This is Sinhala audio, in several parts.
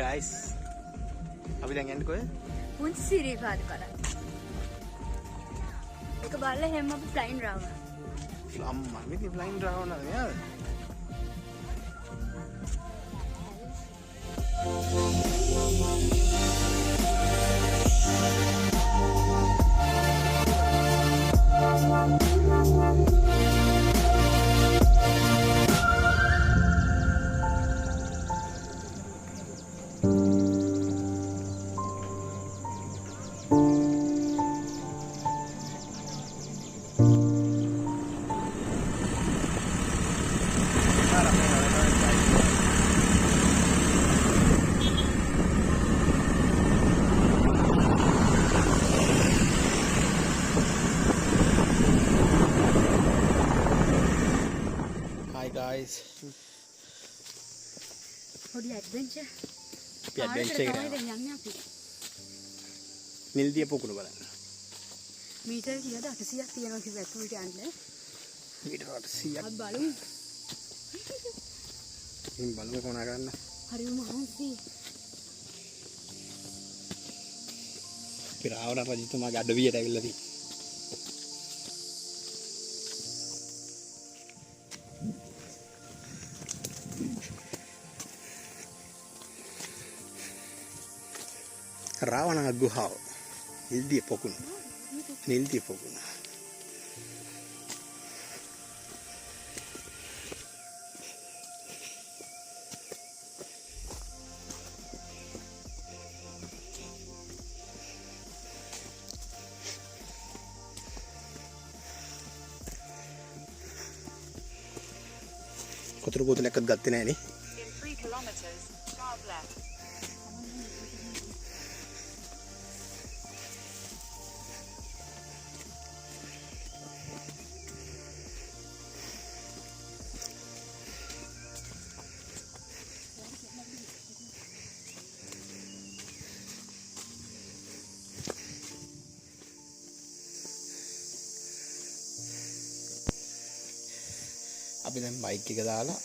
guys, අපි දැන් යන්නේ කොහෙද? පුංචි සිරිපාද කරා. ඒක බලලා හැම අපි ෆ්ලයින් රාවන. අම්මා මේක ෆ්ලයින් රාවන නේද? Guys, පොඩි ඇඩ්වෙන්චර්. අපි ඇඩ්වෙන්චර් එකට යන්නේ අපි. නිල්දිය පොකුණ බලන්න. මීටර කීයද 800ක් තියෙනවා කිව්වා ඇතුළට යන්න. මීටර 800ක්. අපි බලමු. ඉතින් බලමු කොහොමද ගන්න. හරිම මහන්සි. පිරාවන රජතුමාගේ අඩවියට ඇවිල්ලා තියෙනවා. RAVANA ගුහාව. නිල්දිය පොකුණ. නිල්දිය පොකුණ. කොතර බෝතලයක්වත් ගත්තේ නැහැ නේ. In 3 kilometers, sharp left. අපි දැන් බයික් එක දාලා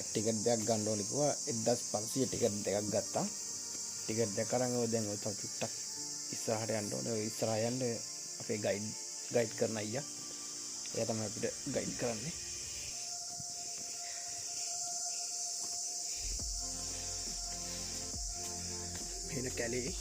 ටිකට් දෙකක් ගන්න ඕනේ කිව්වා 1500 ටිකට් දෙකක් ගත්තා. ටිකට් දෙක අරන් ඔය දැන් ඔය තව චුට්ටක් ඉස්සරහට යන්න ඕනේ. ඔය ඉස්සරහ යන්න අපේ ගයිඩ් කරන අයියා. එයා තමයි අපිට ගයිඩ් කරන්නේ. මෙන්න කැලේ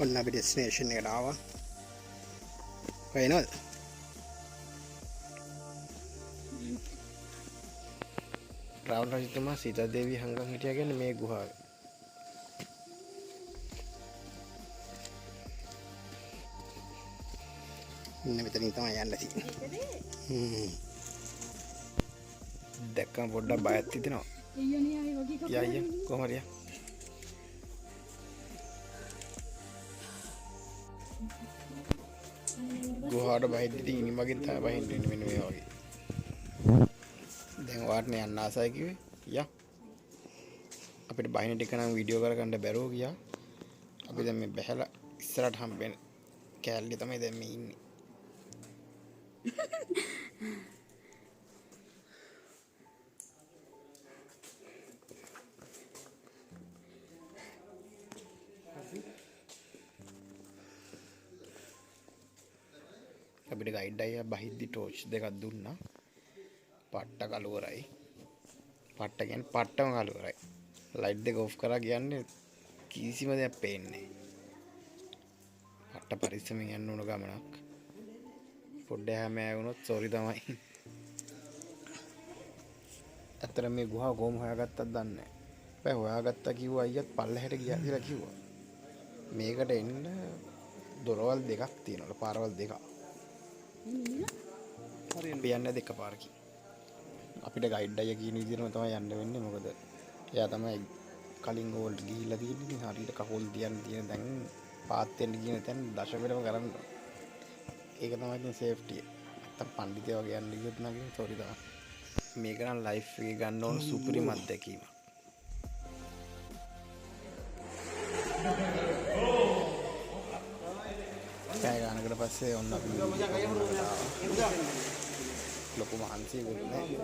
ඔන්න අපි ඩෙස්ටිනේෂන් එකට ආවා. වෙනවද? රාවණ රජතුමා සීතා දේවිය හංගන් හිටියා කියන්නේ මේ ගුහාවේ. ඉන්න මෙතනින් තමයි යන්න තියෙන්නේ. දැක්කම පොඩ්ඩක් බයක් හිතෙනවා. යා කොහමද යා? ගුහාවට බහිද්දි ඉනිමගෙන් තමයි බහින්නේ මෙන්න මේ වගේ. දැන් වාටනේ යන්න ආසයි කිව්වේ. යා. අපිට බහින ටික නම් වීඩියෝ කරගන්න බැරුව ගියා. අපි දැන් මේ බහැලා ඉස්සරහට හම්බෙන්න කෑල්ලේ තමයි දැන් මේ ඉන්නේ. අපිට ගයිඩ් අයියා බහිද්දි ටෝච් දෙකක් දුන්නා. පට්ට කලුවරයි. පට්ට කියන්නේ පට්ටම කලුවරයි. ලයිට් දෙක ඔෆ් කරා කියන්නේ කිසිම දෙයක් පේන්නේ නැහැ. පට්ට පරිස්සමෙන් යන්න ඕන ගමනක්. පොඩ්ඩ හැමෑ වුණොත් සෝරි තමයි. ඇත්තට මේ ගුහාව කොහොම හොයාගත්තද දන්නේ නැහැ. බෑ හොයාගත්තා කිව්වා අයියත් පල්ලෙහාට ගියා කියලා කිව්වා. මේකට එන්න දොරවල් දෙකක් තියෙනවලු පාරවල් දෙකක්. අපි යන්නේ දෙක පාරකින්. අපිට ගයිඩ් අයියා කියන විදිහටම තමයි යන්න වෙන්නේ. මොකද එයා තමයි කලින් ඕල්ට ගිහිල්ලා තියෙන්නේ. හරියට කකුල් තියන්න තියෙන දැන් පාත් වෙන්න කියන තැන දශකෙටම කරන්න. ඒක තමයි ඉතින් සේෆ්ටි. නැත්තම් පඬිතේ වගේ යන්න ගියොත් නම් සෝරි තමයි. මේක නම් ලයිෆ් එකේ ගන්න ඕන සුපිරිම අත්දැකීමක්. කෑ ගන්නකට පස්සේ ඔන්න අපි ලොකු මහන්සියකුත් නැහැ.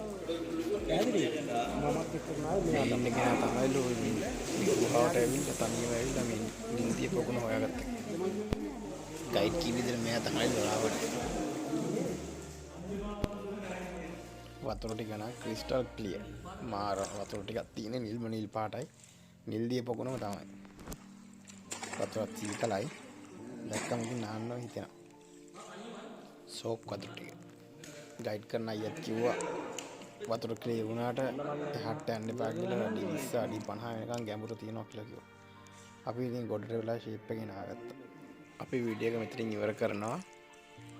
මේ ඉන්න කෙනා තමයි ගුහාවට ඇවිල්ලා තනියම ඇවිල්ලා මේ නිල්දිය පොකුණ හොයාගත්තා. ගයිඩ් කී විදිහට මෙයා තමයි දොරාවට. වතුර ටික නම් ක්‍රිස්ටල් ක්ලියර්. මාර වතුර ටිකක් තියෙන නිල් පාටයි. නිල්දිය පොකුණම තමයි. වතුරත් සීතලයි. දැක්කම ඉතින් නාන්නවා හිතෙනවා. සෝක් වතුර ටික. ගයිඩ් කරන අයියත් කිව්වා වතුර ක්ලියර් වුණාට එහාට යන්න එපා කියලා අඩි 20 අඩි 50 වෙනකන් ගැඹුරු තියෙනවා කියලා කිව්වා. අපි ඉතින් ගොඩට වෙලා ෂේප් එකේ නාගත්තා. අපි වීඩියෝ එක මෙතනින් ඉවර කරනවා.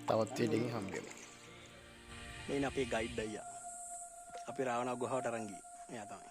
තවත් වීඩියෝ එකකින් හම්බෙමු. මේ අපේ ගයිඩ් අයියා. අපි රාවණ ගුහාවට අරන් ගියේ. එයා තමයි.